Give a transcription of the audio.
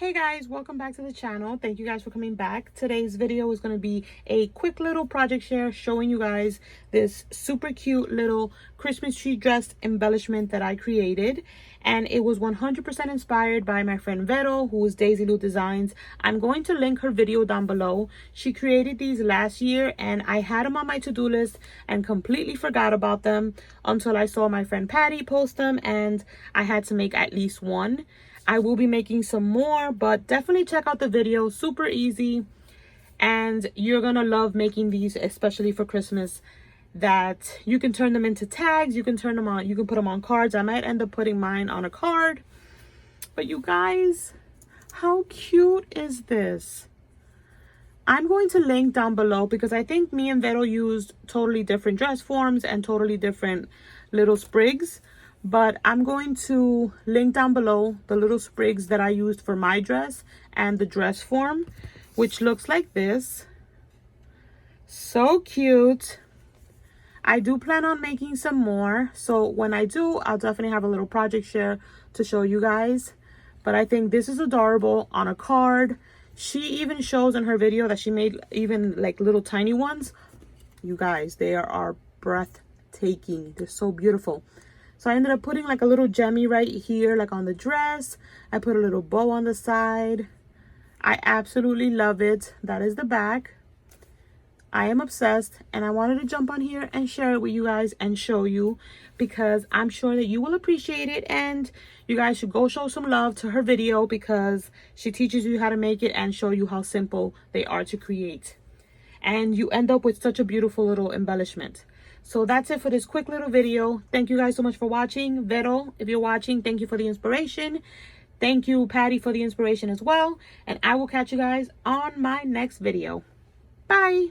Hey guys, welcome back to the channel. Thank you guys for coming back. Today's video is going to be a quick little project share showing you guys this super cute little Christmas tree dress embellishment that I created, and it was 100% inspired by my friend Vero, who is Daisy Lou Designs. I'm going to link her video down below. She created these last year and I had them on my to-do list and completely forgot about them until I saw my friend Patty post them, and I had to make at least one. I will be making some more, but definitely check out the video. Super easy, and you're gonna love making these, especially for Christmas. That you can turn them into tags, you can turn them on, you can put them on cards. I might end up putting mine on a card. But you guys, how cute is this? I'm going to link down below because I think me and Vero used totally different dress forms and totally different little sprigs. But I'm going to link down below the little sprigs that I used for my dress and the dress form, which looks like this. So cute. I do plan on making some more, so when I do, I'll definitely have a little project share to show you guys. But I think this is adorable on a card. She even shows in her video that she made even like little tiny ones. You guys, they are breathtaking. They're so beautiful. So I ended up putting like a little gemmy right here, like on the dress. I put a little bow on the side. I absolutely love it. That is the back. I am obsessed, and I wanted to jump on here and share it with you guys and show you, because I'm sure that you will appreciate it, and you guys should go show some love to her video because she teaches you how to make it and show you how simple they are to create. And you end up with such a beautiful little embellishment. So that's it for this quick little video. Thank you guys so much for watching. Vero, if you're watching, thank you for the inspiration. Thank you, Patty, for the inspiration as well. And I will catch you guys on my next video. Bye.